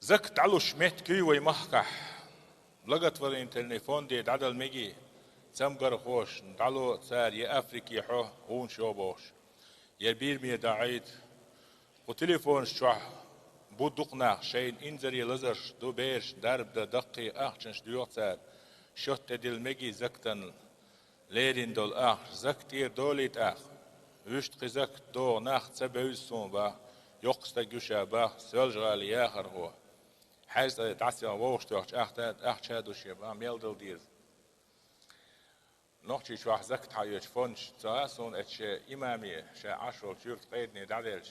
زك تعلو شمت كي ويمحكح لقت ورين تليفون دي دعدل ميجي سمقر خوش تعلو سار يا أفريقيا حو هون شوبوش يا بير مي دعيد وتليفون شوح بودقنا شين إنزري لزرش دو بيرش درب دا دقي أخشنش ديوت سار شوت دل ميجي زكتن ليرين دول زكتير دوليت وشت قزك دو ناخ تسبويسون با يقصد جوشا با سولجغال ياخر هو حيث تعسي ووشت وقت أخشادو شيبا ميلدل ديز نوحشي شواح زكت حيوش فونش تساسون اتش إمامي شا عشر شورت قيدني دادلش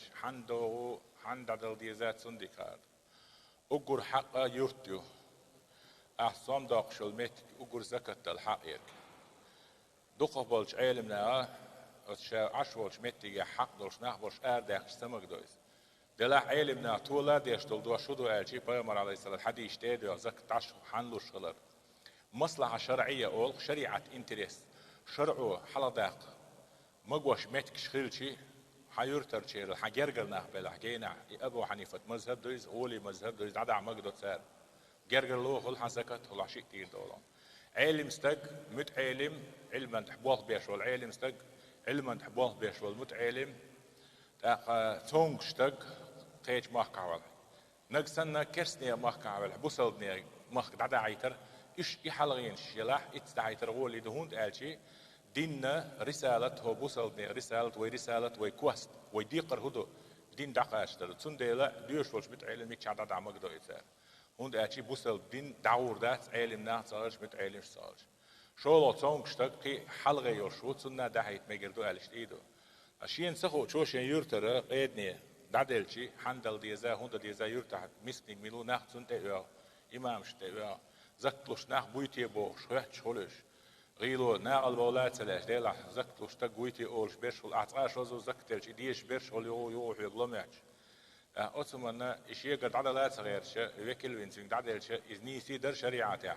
حندل ديزات سندكار أقر حقا يرتيو أحسام داق شلمتك أقر زكت الحقيق دقبلش علمنا شا عشرش متي حق دولش نحبرش أردخش سمك دويس دلح علمنا طولا ديش دول دوا شدو ألشي بيامر عليه الصلاة حديش تيدو زكت عشر حنلوش غلر مصلحة شرعية أول شريعة انتريس شرعو حلداق مقوش متك شخيلشي حيورتر شير حجرجرنا بلا حكينا أبو حنيفة مذهب دويز أولي مذهب دويز عدا مقدو سار جرجر لو خل حسكت خل عشي كتير دولان علم استج متعلم علما تحبوه بيش والعلم استج علما تحبوه بيش والمتعلم تونج استج قيج محكعول نقصنا كرسني محكعول بوصلني محك دعدا عيتر إيش يحلغين شلاح إتدعيتر غولي دهون تقالشي ديننا رسالة هو بوصلني رسالة ويكوست ويديقر هدو دين دقاشتر تسنديلا ديوش والش متعلم يكش عدد عمق دو إتسار هون دقالشي بوصل دين دعور دات علم ناح صارش متعلمش صارش شولو تونغشتك قي حلغي يوشو تسننا دحيت ميقردو قالشت إيدو أشين سخو تشوشين يورتر قيدني دعدلشي حندل ديزا هون ديزا يورتر مسكني ميلو ناح تسنتي إمامش تي زكتلوش ناح بويتي بوش وحش خلش غيلو ناقل بولات سلاش ديلا زكتلوش تقويتي أولش بيرشول أعطاش وزو زكتلش إديش بيرشول يو يغلمعش أتمنى إشي قد عدلات صغير شا وكل وينسين دعدلش إذني سيدر شريعته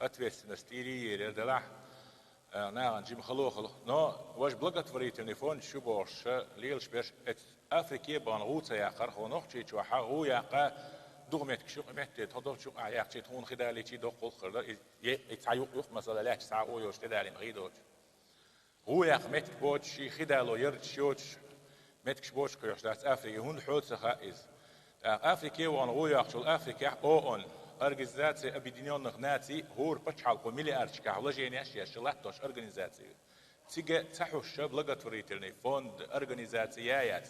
أتوس نستيري يردلح ناقن جيم خلو نو واش بلغت فري تليفون شو بوش ليلش بيرش أفريقيا بان غوتsa ياقر هو نوحشي تشوحا هو ياقا دوغمت كشوق مت تهدر شو عياق شي تون خدالي شي دقل خرد يتعيق مثلا لا ساعة أو يوش تدالي مغيدوش هو ياق مت بوش شي خدالو يرد شوش مت كشبوش كيوش داس أفريقيا هون حوت سخائز أفريقيا وان هو ياق شو أفريقيا أون أرجزاتي أبيدينيون نغناتي هور بتشحال قميلي أرشكا ولا جيني أشياء شلاتوش أرجنيزاتي تيجي تحوش بلغت فريتلني فوند أرجنيزاتيات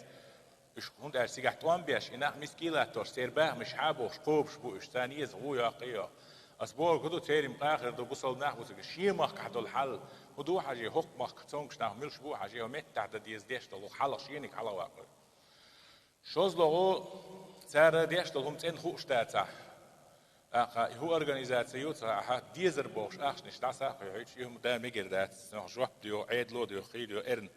إيش هون ده سيجح توان بيش إنها مسكيلات تور سيرباه مش حابوش قوبش بوش ثانية زغويا قيا أسبوع كده تيري مقاخر دو بصل نحو سك شيء ما كحدو الحل ودو حاجة حق ما كتونش نحو ملش بو حاجة ومت تحت ديز ديش دلو حلا شينك على واقع شوز لغو سارة ديش دلهم تين خوش تاتا هو أورجانيزاتيو صراحة ديزر بوش أخش نشتاسا هيك يوم ده ميجر ده نحجوه ديو عيد لو ديو خيل ديو إرن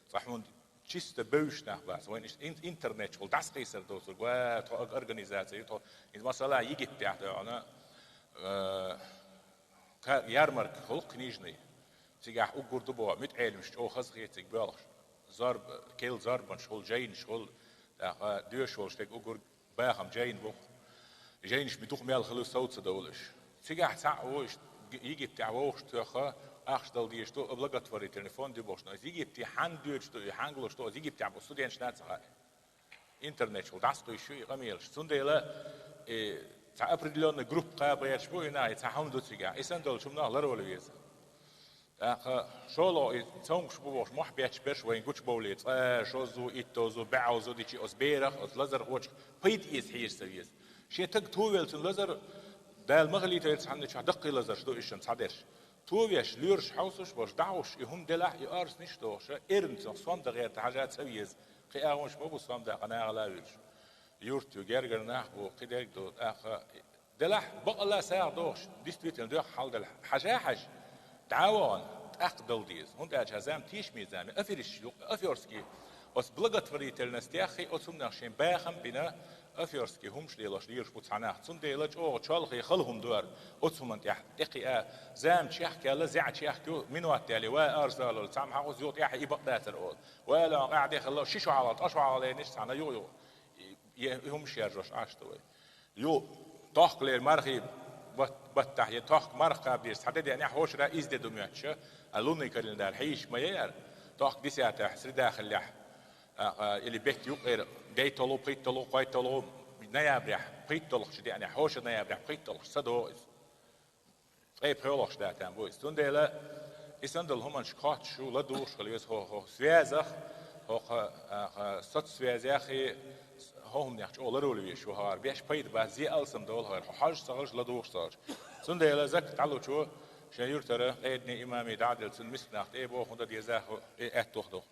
صحون چیست بوش نه باز وين اینترنت شغل دست قیصر دوست و تو ارگانیزاتی تو این مثلا یکیت بیاد آنا یارمارک خلق نیجنی تیگه او گرد با متعلمش او خز خیتی بالغ زارب کل زاربن شغل جاین شغل دیو شغل شتک او گرد باهم جاین بو جاینش بدوخ میال خلوص صوت دولش تیگه تا اوش یکیت تعوش تو أخش دل ديش تو أبلغت فري تليفون دي بوشنا إذا جبتي حندوش تو يحنقلش تو إذا جبتي عبوسو دي أنش ناتها إنترنت شو دعستو يشوي غميلش سنديلا تا أبردلون جروب قابل يشبو هنا يتحمل دو تيجا إنسان دول شو مناه لرولي ويز شولو تونغ شو بوش مح بيتش برش وين قوش بوليت شو زو إتوزو بعوزو دي شيء أسبيرخ أس لزر خوش بيت إيز حير سويز شيء تك تويل تن لزر دال مغلي تيرس حنا شو دقي لزر شو إيشن صدرش تويش ليرش حوسش باش دعوش يهم دلح يارس نشتوش إرنت صوم دغير حاجات سويز قي أغوش مو صوم ده قناة غلاويش يورتو جرجر نحو قديك دو دلح بقى لا ساعة دوش ديستويتن دوح حال دلح حاجة تعاون أقدل ديز هون ده جزام تيش ميزامي أفيرسكي أس بلغت فريت النستياخي أسم ناشين باخم بنا أفيرسكي همش ليلاش ليرش بوتسعناه تون ديلاج أو تشالخي خلهم دور أسم أنت إقي زام تشيح كلا زع تشيح كو منو التالي وأرسل السام حقو زيوت يح يبقى الأول ولا قاعد يخلو شيشو على أشوا على نش سنة يو همش يرجش عشتوي يو تحق لير مرخي بتحية تحق مرخا بيرس حتى دي أنا حوش رئيس دي دمياتش ألوني كرين دار حيش ما يار تحق دي ساعة حسر داخل لح اللي بيت يقير دي تلو بيت تلو قاي تلو نيابرح بيت تلو شدي أنا حوش نيابرح بيت تلو صدو أي بيولوش ده تام بويس تندلا إسندل هم شكات شو لدوش خليس هو سويزخ هو صد سويزخي هم نيحش أولرولي شو هار بيش بيد بعزي ألسم دول هار حاج صارش لدوش صار تندلا زك تعلو شو شيور ترى لأني إمامي دعدل سن مسناخت إيه بو خد ديزاه إيه أتوخدو